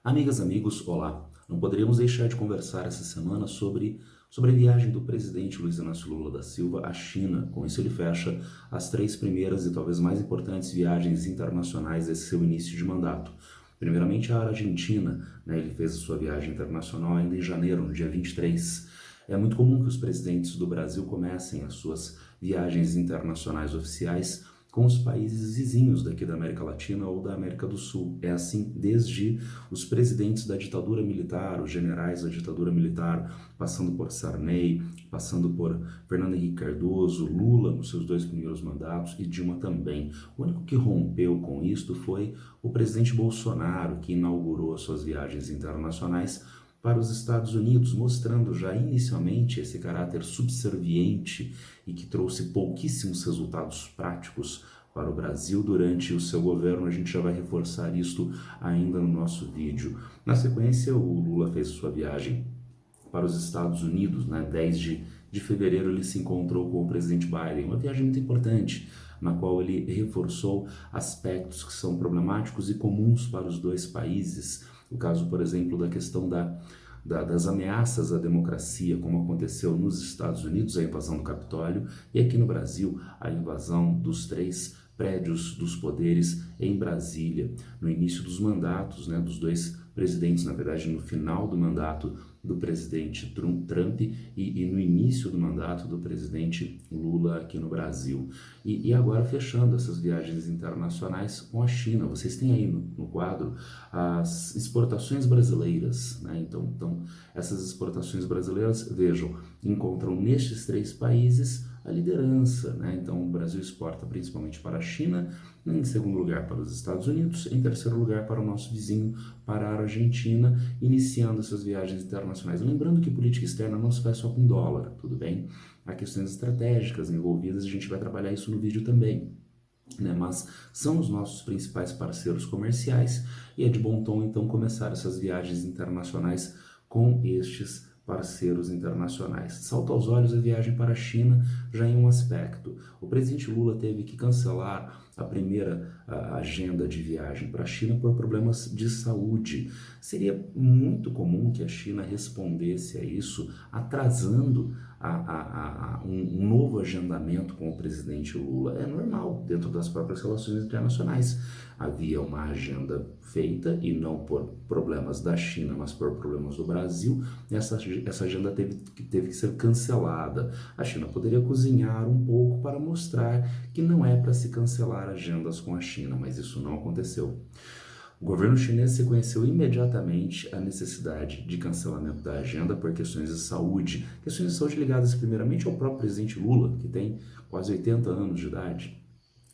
Amigas, amigos, olá. Não poderíamos deixar de conversar essa semana sobre a viagem do presidente Luiz Inácio Lula da Silva à China. Com isso, ele fecha as três primeiras e talvez mais importantes viagens internacionais desse seu início de mandato. Primeiramente, a Argentina, ele fez a sua viagem internacional ainda em janeiro, no dia 23. É muito comum que os presidentes do Brasil comecem as suas viagens internacionais oficiais com os países vizinhos daqui da América Latina ou da América do Sul. É assim desde os presidentes da ditadura militar, os generais da ditadura militar, passando por Sarney, passando por Fernando Henrique Cardoso, Lula nos seus dois primeiros mandatos e Dilma também. O único que rompeu com isto foi o presidente Bolsonaro, que inaugurou as suas viagens internacionais para os Estados Unidos, mostrando já inicialmente esse caráter subserviente e que trouxe pouquíssimos resultados práticos para o Brasil durante o seu governo. A gente já vai reforçar isto ainda no nosso vídeo. Na sequência, o Lula fez sua viagem para os Estados Unidos, 10 de fevereiro ele se encontrou com o presidente Biden, uma viagem muito importante, na qual ele reforçou aspectos que são problemáticos e comuns para os dois países. O caso, por exemplo, da questão das ameaças à democracia, como aconteceu nos Estados Unidos, a invasão do Capitólio, e aqui no Brasil, a invasão dos três prédios dos poderes em Brasília, no início dos mandatos dos dois presidentes, na verdade no final do mandato do presidente Trump e no início do mandato do presidente Lula aqui no Brasil. E agora fechando essas viagens internacionais com a China. Vocês têm aí no quadro as exportações brasileiras, Então, essas exportações brasileiras, vejam, encontram nestes três países a liderança, Então, o Brasil exporta principalmente para a China, em segundo lugar para os Estados Unidos, em terceiro lugar para o nosso vizinho, para a Argentina, iniciando essas viagens internacionais. Lembrando que política externa não se faz só com dólar, tudo bem? Há questões estratégicas envolvidas, a gente vai trabalhar isso no vídeo também. Mas são os nossos principais parceiros comerciais e é de bom tom então começar essas viagens internacionais com estes parceiros internacionais. Salta aos olhos a viagem para a China já em um aspecto. O presidente Lula teve que cancelar a primeira agenda de viagem para a China por problemas de saúde. Seria muito comum que a China respondesse a isso atrasando um novo agendamento com o presidente Lula. É normal, dentro das próprias relações internacionais. Havia uma agenda feita, e não por problemas da China, mas por problemas do Brasil. Essa agenda teve que ser cancelada. A China poderia cozinhar um pouco para mostrar que não é para se cancelar agendas com a China, mas isso não aconteceu. O governo chinês reconheceu imediatamente a necessidade de cancelamento da agenda por questões de saúde ligadas primeiramente ao próprio presidente Lula, que tem quase 80 anos de idade,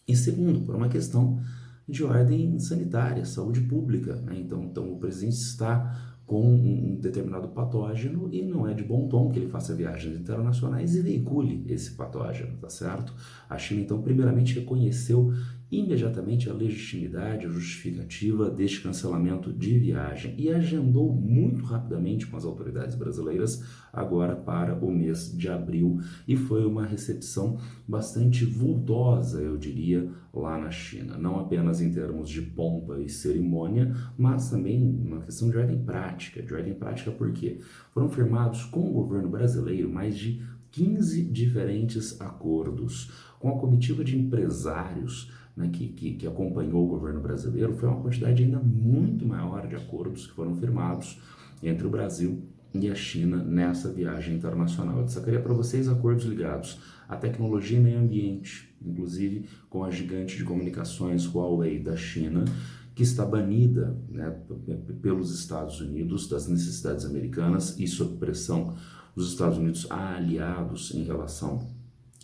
e segundo, por uma questão de ordem sanitária, saúde pública. Então o presidente está com um determinado patógeno e não é de bom tom que ele faça viagens internacionais e veicule esse patógeno, tá certo? A China, então, primeiramente reconheceu imediatamente a legitimidade, a justificativa deste cancelamento de viagem e agendou muito rapidamente com as autoridades brasileiras agora para o mês de abril, e foi uma recepção bastante vultosa, eu diria, lá na China, não apenas em termos de pompa e cerimônia, mas também uma questão de ordem prática. De ordem prática porque foram firmados com o governo brasileiro mais de 15 diferentes acordos com a comitiva de empresários que acompanhou o governo brasileiro. Foi uma quantidade ainda muito maior de acordos que foram firmados entre o Brasil e a China nessa viagem internacional. Eu destacaria para vocês acordos ligados à tecnologia e meio ambiente, inclusive com a gigante de comunicações Huawei da China, que está banida pelos Estados Unidos das necessidades americanas e sob pressão dos Estados Unidos a aliados em relação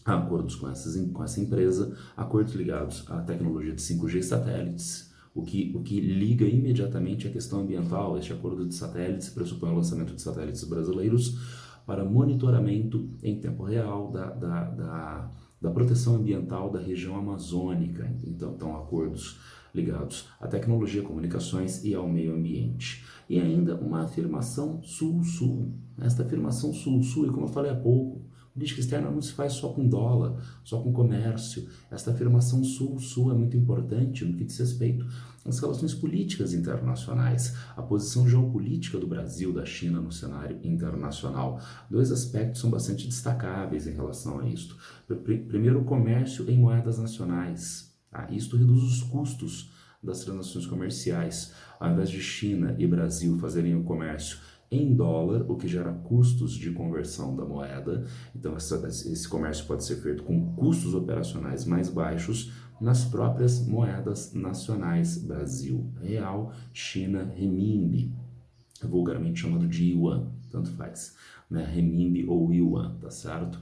a acordos com essa empresa, acordos ligados à tecnologia de 5G satélites, o que liga imediatamente a questão ambiental. Este acordo de satélites pressupõe o lançamento de satélites brasileiros para monitoramento em tempo real da proteção ambiental da região amazônica. Então acordos ligados à tecnologia, comunicações e ao meio ambiente. E ainda uma afirmação Sul-Sul. Esta afirmação Sul-Sul, e como eu falei há pouco, política externa não se faz só com dólar, só com comércio. Esta afirmação Sul-Sul é muito importante no que diz respeito as relações políticas internacionais, a posição geopolítica do Brasil, da China no cenário internacional. Dois aspectos são bastante destacáveis em relação a isto. Primeiro, o comércio em moedas nacionais. Tá? Isto reduz os custos das transações comerciais. Ao invés de China e Brasil fazerem o comércio em dólar, o que gera custos de conversão da moeda. Então, esse comércio pode ser feito com custos operacionais mais baixos nas próprias moedas nacionais, Brasil, real, China, renminbi, vulgarmente chamado de yuan, tanto faz, né? Renminbi ou yuan, tá certo?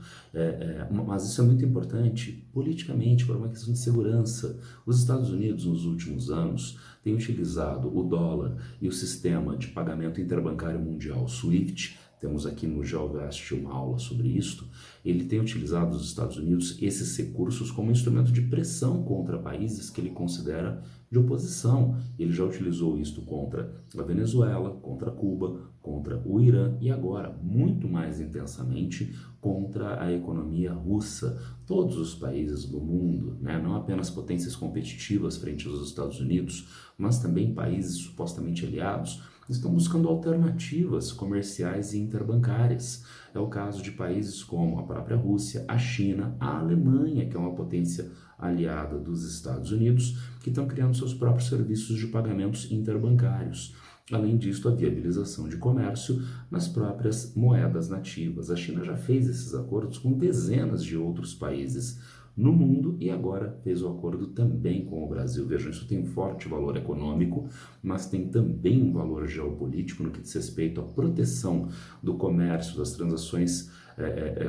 Mas isso é muito importante politicamente, por uma questão de segurança. Os Estados Unidos, nos últimos anos, têm utilizado o dólar e o sistema de pagamento interbancário mundial, SWIFT. Temos aqui no GeoVest uma aula sobre isto. Ele tem utilizado os Estados Unidos esses recursos como instrumento de pressão contra países que ele considera de oposição. Ele já utilizou isto contra a Venezuela, contra Cuba, contra o Irã e agora, muito mais intensamente, contra a economia russa. Todos os países do mundo, né, não apenas potências competitivas frente aos Estados Unidos, mas também países supostamente aliados, estão buscando alternativas comerciais e interbancárias. É o caso de países como a própria Rússia, a China, a Alemanha, que é uma potência aliada dos Estados Unidos, que estão criando seus próprios serviços de pagamentos interbancários. Além disso, a viabilização de comércio nas próprias moedas nativas. A China já fez esses acordos com dezenas de outros países no mundo e agora fez o acordo também com o Brasil. Vejam, isso tem um forte valor econômico, mas tem também um valor geopolítico no que diz respeito à proteção do comércio, das transações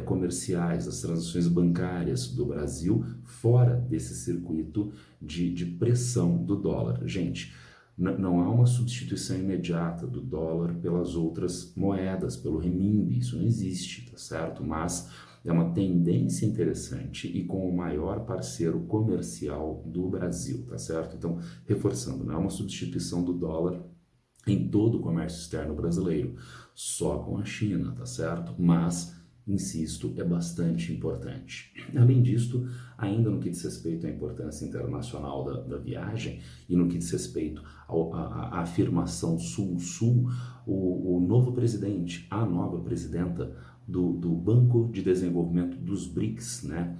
comerciais, das transações bancárias do Brasil, fora desse circuito de pressão do dólar. Gente, não há uma substituição imediata do dólar pelas outras moedas, pelo renminbi, isso não existe, tá certo? Mas é uma tendência interessante e com o maior parceiro comercial do Brasil, tá certo? Então, reforçando, não é uma substituição do dólar em todo o comércio externo brasileiro, só com a China, tá certo? Mas, insisto, é bastante importante. Além disto, ainda no que diz respeito à importância internacional da viagem e no que diz respeito à afirmação Sul-Sul, o novo presidente, a nova presidenta do Banco de Desenvolvimento dos BRICS, né?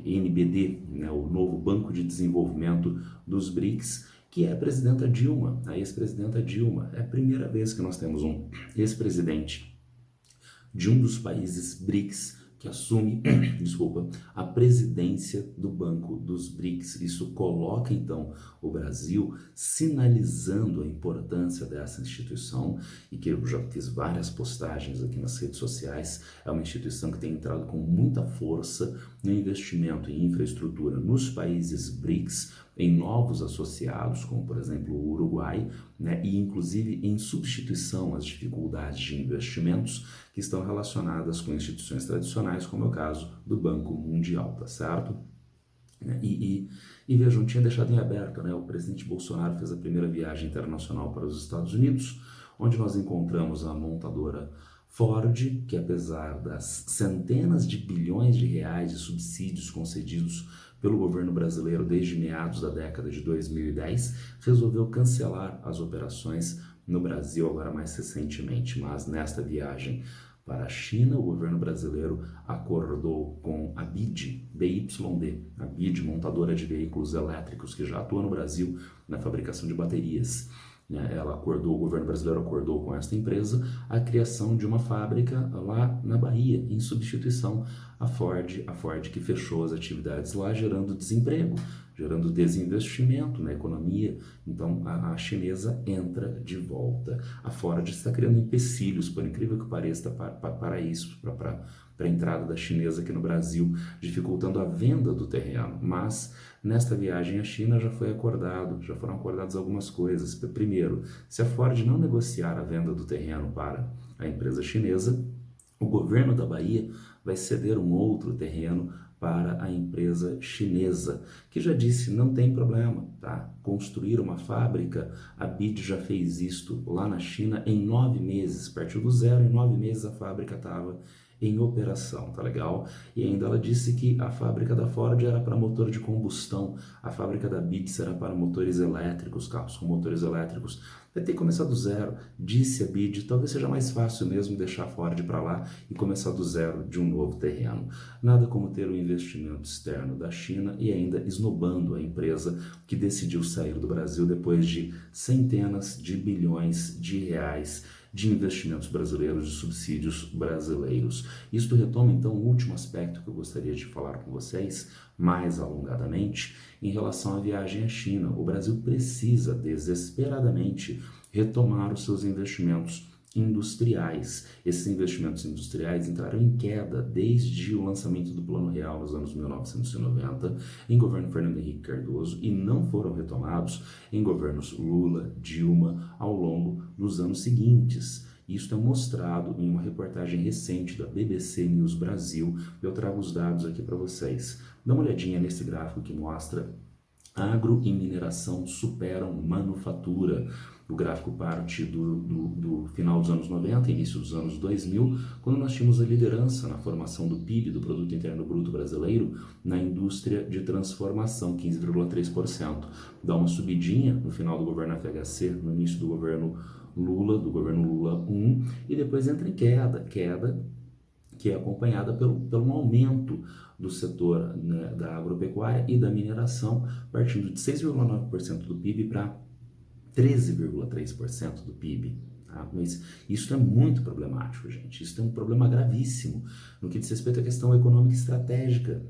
NBD, né? O novo Banco de Desenvolvimento dos BRICS, que é a presidenta Dilma, a ex-presidenta Dilma. É a primeira vez que nós temos um ex-presidente de um dos países BRICS que assume, desculpa, a presidência do Banco dos BRICS. Isso coloca, então, o Brasil sinalizando a importância dessa instituição e que eu já fiz várias postagens aqui nas redes sociais. É uma instituição que tem entrado com muita força no investimento em infraestrutura nos países BRICS, em novos associados, como por exemplo o Uruguai, né, e inclusive em substituição às dificuldades de investimentos que estão relacionadas com instituições tradicionais, como é o caso do Banco Mundial, tá certo? E vejam, tinha deixado em aberto, né, o presidente Bolsonaro fez a primeira viagem internacional para os Estados Unidos, onde nós encontramos a montadora Ford, que apesar das centenas de bilhões de reais de subsídios concedidos pelo governo brasileiro desde meados da década de 2010, resolveu cancelar as operações no Brasil agora mais recentemente. Mas nesta viagem para a China, o governo brasileiro acordou com a BYD, a BYD, montadora de veículos elétricos que já atua no Brasil na fabricação de baterias. O governo brasileiro acordou com esta empresa a criação de uma fábrica lá na Bahia, em substituição à Ford que fechou as atividades lá, gerando desemprego, gerando desinvestimento na economia. Então a chinesa entra de volta. A Ford está criando empecilhos, por incrível que pareça, para isso, para a entrada da chinesa aqui no Brasil, dificultando a venda do terreno. Mas nesta viagem à China já foram acordadas algumas coisas. Primeiro, se a Ford não negociar a venda do terreno para a empresa chinesa, o governo da Bahia vai ceder um outro terreno para a empresa chinesa, que já disse, não tem problema, tá? Construir uma fábrica, a BYD já fez isto lá na China em 9 meses, partiu do zero, em 9 meses a fábrica estava em operação, tá legal? E ainda ela disse que a fábrica da Ford era para motor de combustão, a fábrica da Bitz era para motores elétricos, carros com motores elétricos. Vai ter que começar do zero, disse a BID, talvez seja mais fácil mesmo deixar a Ford para lá e começar do zero de um novo terreno. Nada como ter o investimento externo da China e ainda esnobando a empresa que decidiu sair do Brasil depois de centenas de bilhões de reais de investimentos brasileiros, de subsídios brasileiros. Isto retoma, então, o último aspecto que eu gostaria de falar com vocês, mais alongadamente, em relação à viagem à China. O Brasil precisa, desesperadamente, retomar os seus investimentos industriais. Esses investimentos industriais entraram em queda desde o lançamento do Plano Real nos anos 1990, em governo Fernando Henrique Cardoso, e não foram retomados em governos Lula, Dilma, ao longo dos anos seguintes. Isso é mostrado em uma reportagem recente da BBC News Brasil. Eu trago os dados aqui para vocês. Dá uma olhadinha nesse gráfico que mostra agro e mineração superam manufatura. O gráfico parte do final dos anos 90, início dos anos 2000, quando nós tínhamos a liderança na formação do PIB, do Produto Interno Bruto Brasileiro, na indústria de transformação, 15,3%. Dá uma subidinha no final do governo FHC, no início do governo Lula 1, e depois entra em queda que é acompanhada pelo aumento do setor, né, da agropecuária e da mineração, partindo de 6,9% do PIB para 13,3% do PIB. Tá? Mas isso é muito problemático, gente. Isso é um problema gravíssimo no que diz respeito à questão econômica e estratégica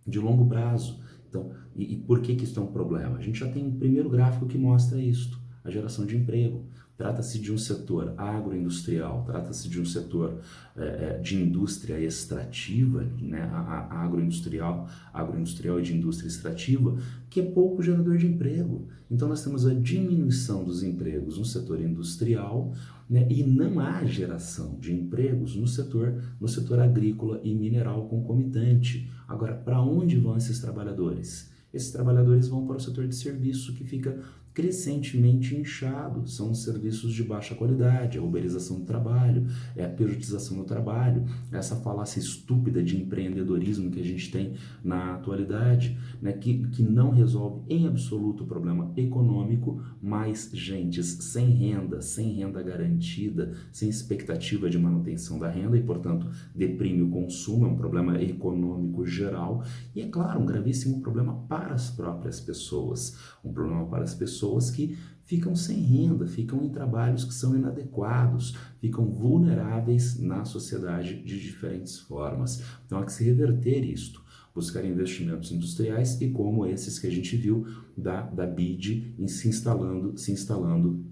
de longo prazo. Então, e por que isso é um problema? A gente já tem um primeiro gráfico que mostra isso, a geração de emprego. Trata-se de um setor agroindustrial, trata-se de um setor de indústria extrativa, né? A agroindustrial e de indústria extrativa, que é pouco gerador de emprego. Então nós temos a diminuição dos empregos no setor industrial, né? E não há geração de empregos no setor agrícola e mineral concomitante. Agora, para onde vão esses trabalhadores? Esses trabalhadores vão para o setor de serviço, que fica crescentemente inchado. São os serviços de baixa qualidade, a uberização do trabalho, a pejotização do trabalho, essa falácia estúpida de empreendedorismo que a gente tem na atualidade, né, que não resolve em absoluto o problema econômico, mas gentes sem renda garantida, sem expectativa de manutenção da renda e, portanto, deprime o consumo, é um problema econômico geral e, é claro, um gravíssimo problema para as próprias pessoas, um problema para as pessoas que ficam sem renda, ficam em trabalhos que são inadequados, ficam vulneráveis na sociedade de diferentes formas. Então há que se reverter isto, buscar investimentos industriais e como esses que a gente viu da BID se instalando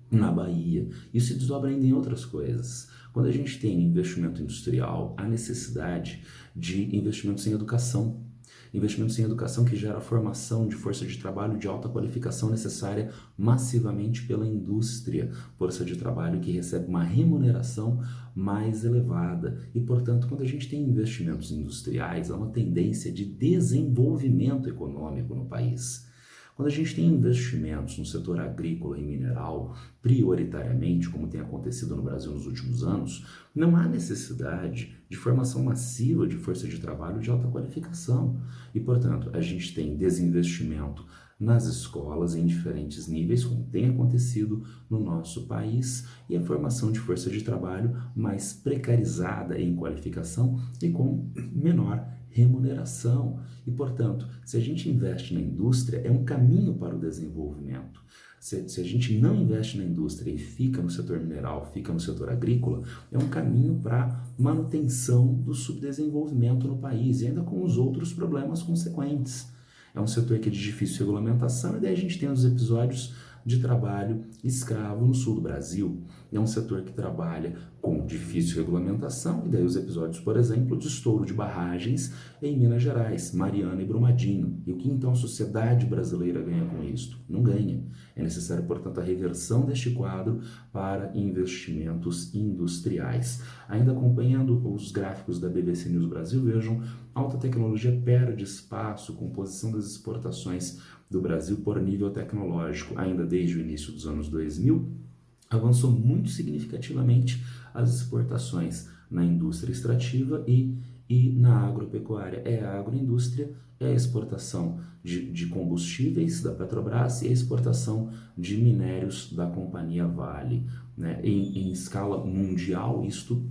na Bahia. Isso se desdobra ainda em outras coisas. Quando a gente tem investimento industrial, há necessidade de investimentos em educação. Investimentos em educação que gera a formação de força de trabalho de alta qualificação necessária massivamente pela indústria, força de trabalho que recebe uma remuneração mais elevada. E, portanto, quando a gente tem investimentos industriais, há uma tendência de desenvolvimento econômico no país. Quando a gente tem investimentos no setor agrícola e mineral, prioritariamente, como tem acontecido no Brasil nos últimos anos, não há necessidade de formação massiva de força de trabalho de alta qualificação. E, portanto, a gente tem desinvestimento nas escolas em diferentes níveis, como tem acontecido no nosso país, e a formação de força de trabalho mais precarizada em qualificação e com menor remuneração. E, portanto, se a gente investe na indústria, é um caminho para o desenvolvimento. Se a gente não investe na indústria e fica no setor mineral, fica no setor agrícola, é um caminho para manutenção do subdesenvolvimento no país, e ainda com os outros problemas consequentes. É um setor que é de difícil regulamentação, e daí a gente tem os episódios de trabalho escravo no sul do Brasil. É um setor que trabalha com difícil regulamentação, e daí os episódios, por exemplo, de estouro de barragens em Minas Gerais, Mariana e Brumadinho. E o que então a sociedade brasileira ganha com isto? Não ganha. É necessário, portanto, a reversão deste quadro para investimentos industriais. Ainda acompanhando os gráficos da BBC News Brasil, vejam, alta tecnologia perde espaço, composição das exportações do Brasil por nível tecnológico. Ainda desde o início dos anos 2000, avançou muito significativamente as exportações na indústria extrativa e na agropecuária. É a agroindústria, é a exportação de combustíveis da Petrobras e a exportação de minérios da companhia Vale. Né? Em escala mundial, isto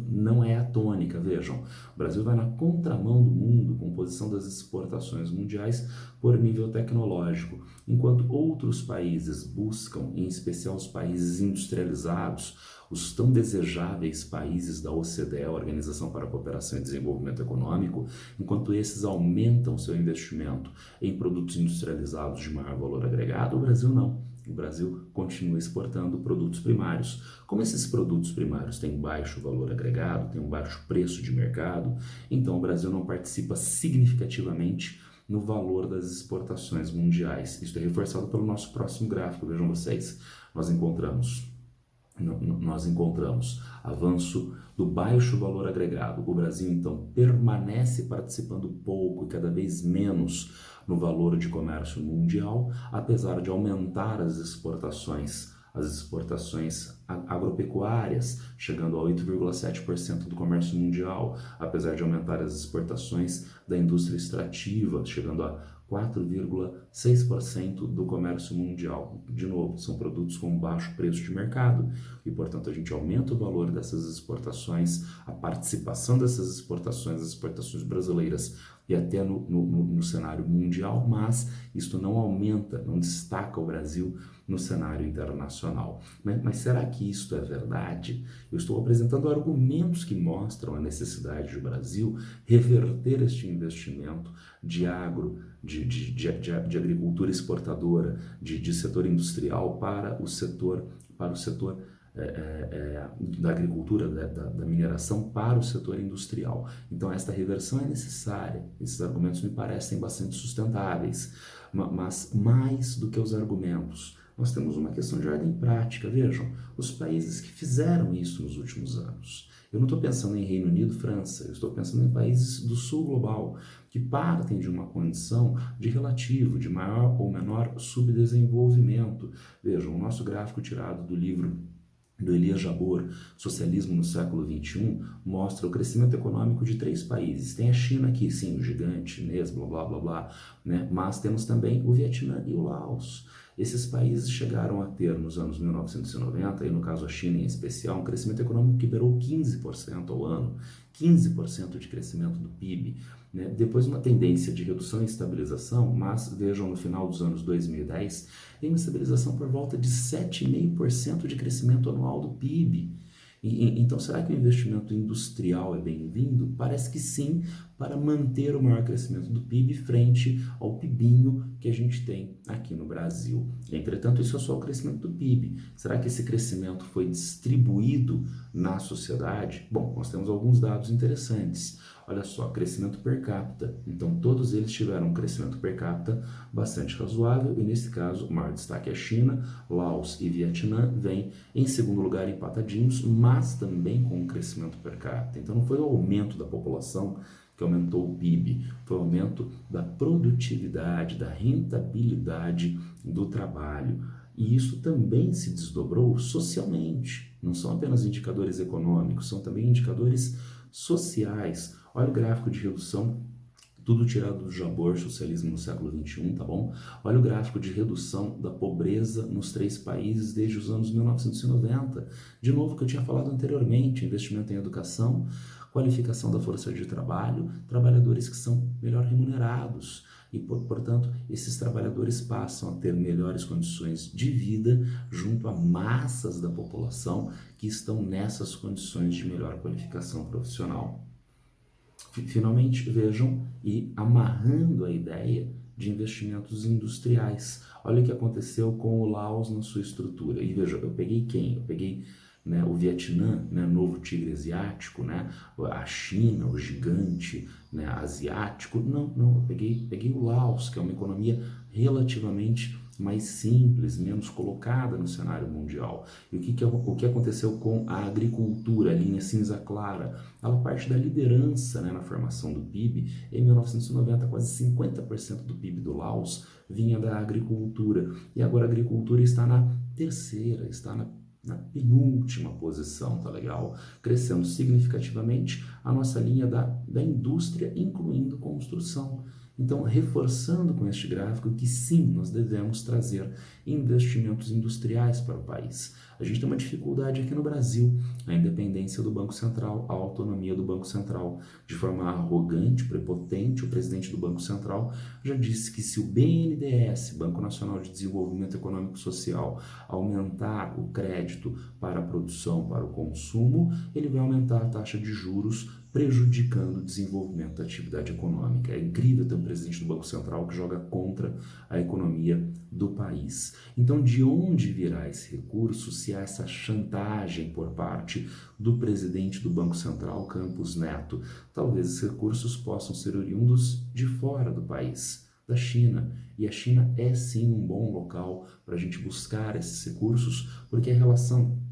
não é a tônica, vejam. O Brasil vai na contramão do mundo com posição das exportações mundiais por nível tecnológico, enquanto outros países buscam, em especial os países industrializados, os tão desejáveis países da OCDE, a Organização para a Cooperação e Desenvolvimento Econômico, enquanto esses aumentam seu investimento em produtos industrializados de maior valor agregado, o Brasil não. O Brasil continua exportando produtos primários. Como esses produtos primários têm baixo valor agregado, têm um baixo preço de mercado, então o Brasil não participa significativamente no valor das exportações mundiais. Isso é reforçado pelo nosso próximo gráfico. Vejam vocês, nós encontramos avanço do baixo valor agregado. O Brasil, então, permanece participando pouco e cada vez menos no valor de comércio mundial, apesar de aumentar as exportações agropecuárias, chegando a 8,7% do comércio mundial, apesar de aumentar as exportações da indústria extrativa, chegando a 4,6% do comércio mundial. De novo, são produtos com baixo preço de mercado e, portanto, a gente aumenta o valor dessas exportações, a participação dessas exportações, as exportações brasileiras e até no cenário mundial, mas isto não aumenta, não destaca o Brasil no cenário internacional. Mas será que isto é verdade? Eu estou apresentando argumentos que mostram a necessidade do Brasil reverter este investimento de agricultura exportadora, de setor industrial para o setor da agricultura, da mineração para o setor industrial. Então esta reversão é necessária. Esses argumentos me parecem bastante sustentáveis, mas mais do que os argumentos, nós temos uma questão de ordem prática. Vejam, os países que fizeram isso nos últimos anos. Eu não estou pensando em Reino Unido, França, eu estou pensando em países do sul global, que partem de uma condição de relativo, de maior ou menor subdesenvolvimento. Vejam, o nosso gráfico tirado do livro do Elias Jabbour, Socialismo no século XXI, mostra o crescimento econômico de 3 países. Tem a China aqui, sim, o gigante chinês, blá, blá, blá, blá, né? Mas temos também o Vietnã e o Laos. Esses países chegaram a ter, nos anos 1990, e no caso a China em especial, um crescimento econômico que beirou 15% ao ano, 15% de crescimento do PIB, né? Depois uma tendência de redução e estabilização, mas vejam no final dos anos 2010, tem uma estabilização por volta de 7,5% de crescimento anual do PIB. Então, será que o investimento industrial é bem-vindo? Parece que sim, para manter o maior crescimento do PIB frente ao PIBinho que a gente tem aqui no Brasil. Entretanto, isso é só o crescimento do PIB. Será que esse crescimento foi distribuído na sociedade? Bom, nós temos alguns dados interessantes. Olha só, crescimento per capita. Então, todos eles tiveram um crescimento per capita bastante razoável, e nesse caso, o maior destaque é a China, Laos e Vietnã vêm em segundo lugar empatadinhos, mas também com um crescimento per capita. Então, não foi o aumento da população que aumentou o PIB, foi o aumento da produtividade, da rentabilidade do trabalho. E isso também se desdobrou socialmente. Não são apenas indicadores econômicos, são também indicadores sociais. Olha o gráfico de redução, tudo tirado do Jabbour, Socialismo no século XXI, tá bom? Olha o gráfico de redução da pobreza nos 3 países desde os anos 1990. De novo, o que eu tinha falado anteriormente, investimento em educação, qualificação da força de trabalho, trabalhadores que são melhor remunerados. E, portanto, esses trabalhadores passam a ter melhores condições de vida junto a massas da população que estão nessas condições de melhor qualificação profissional. Finalmente, vejam, e amarrando a ideia de investimentos industriais. Olha o que aconteceu com o Laos na sua estrutura. E veja, eu peguei quem? Eu peguei, né, o Vietnã, né, novo tigre asiático, né, a China, o gigante, né, asiático. Não, eu peguei o Laos, que é uma economia relativamente mais simples, menos colocada no cenário mundial. E o que aconteceu com a agricultura, a linha cinza clara? Ela parte da liderança, né, na formação do PIB. Em 1990, quase 50% do PIB do Laos vinha da agricultura. E agora a agricultura está na terceira, está na na penúltima posição, tá legal? Crescendo significativamente a nossa linha da indústria, incluindo construção. Então, reforçando com este gráfico que sim, nós devemos trazer investimentos industriais para o país. A gente tem uma dificuldade aqui no Brasil, a independência do Banco Central, a autonomia do Banco Central. De forma arrogante, prepotente, o presidente do Banco Central já disse que se o BNDES, Banco Nacional de Desenvolvimento Econômico e Social, aumentar o crédito para a produção, para o consumo, ele vai aumentar a taxa de juros, prejudicando o desenvolvimento da atividade econômica. É incrível ter um presidente do Banco Central que joga contra a economia do país. Então, de onde virá esse recurso se há essa chantagem por parte do presidente do Banco Central, Campos Neto? Talvez esses recursos possam ser oriundos de fora do país, da China. E a China é sim um bom local para a gente buscar esses recursos, porque a relação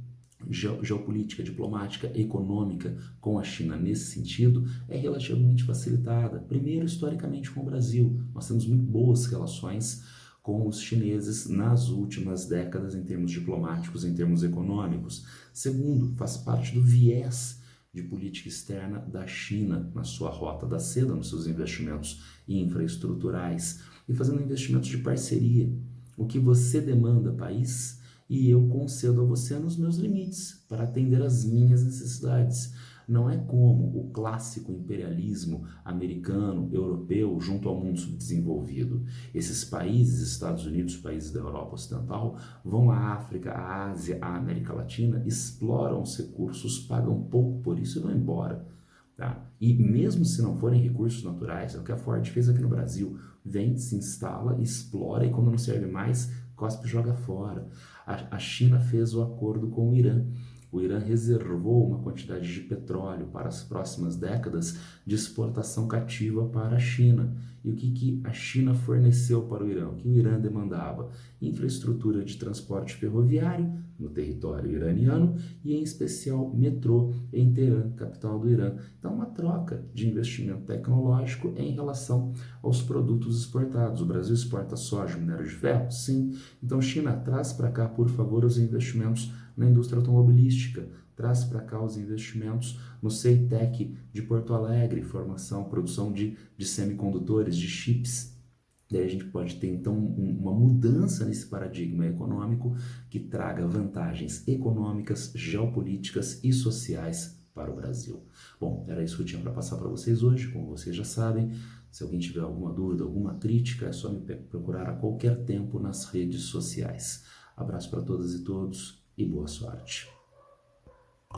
geopolítica, diplomática, econômica com a China nesse sentido é relativamente facilitada. Primeiro, historicamente com o Brasil, nós temos muito boas relações com os chineses nas últimas décadas em termos diplomáticos, em termos econômicos. Segundo, faz parte do viés de política externa da China na sua rota da seda, nos seus investimentos infraestruturais e fazendo investimentos de parceria. O que você demanda, país, e eu concedo a você nos meus limites para atender às minhas necessidades. Não é como o clássico imperialismo americano, europeu, junto ao mundo subdesenvolvido. Esses países, Estados Unidos, países da Europa Ocidental, vão à África, à Ásia, à América Latina, exploram os recursos, pagam pouco por isso e vão embora. Tá? E mesmo se não forem recursos naturais, é o que a Ford fez aqui no Brasil. Vem, se instala, explora e quando não serve mais, cospe e joga fora. A China fez o acordo com o Irã. O Irã reservou uma quantidade de petróleo para as próximas décadas de exportação cativa para a China. E o que a China forneceu para o Irã? O que o Irã demandava? Infraestrutura de transporte ferroviário no território iraniano e, em especial, metrô em Teherã, capital do Irã. Então, uma troca de investimento tecnológico em relação aos produtos exportados. O Brasil exporta soja, minério de ferro? Sim. Então, China, traz para cá, por favor, os investimentos na indústria automobilística, traz para cá os investimentos no CEITEC de Porto Alegre, formação, produção de semicondutores, de chips. Daí a gente pode ter, então, uma mudança nesse paradigma econômico que traga vantagens econômicas, geopolíticas e sociais para o Brasil. Bom, era isso que eu tinha para passar para vocês hoje. Como vocês já sabem, se alguém tiver alguma dúvida, alguma crítica, é só me procurar a qualquer tempo nas redes sociais. Abraço para todas e todos e boa sorte.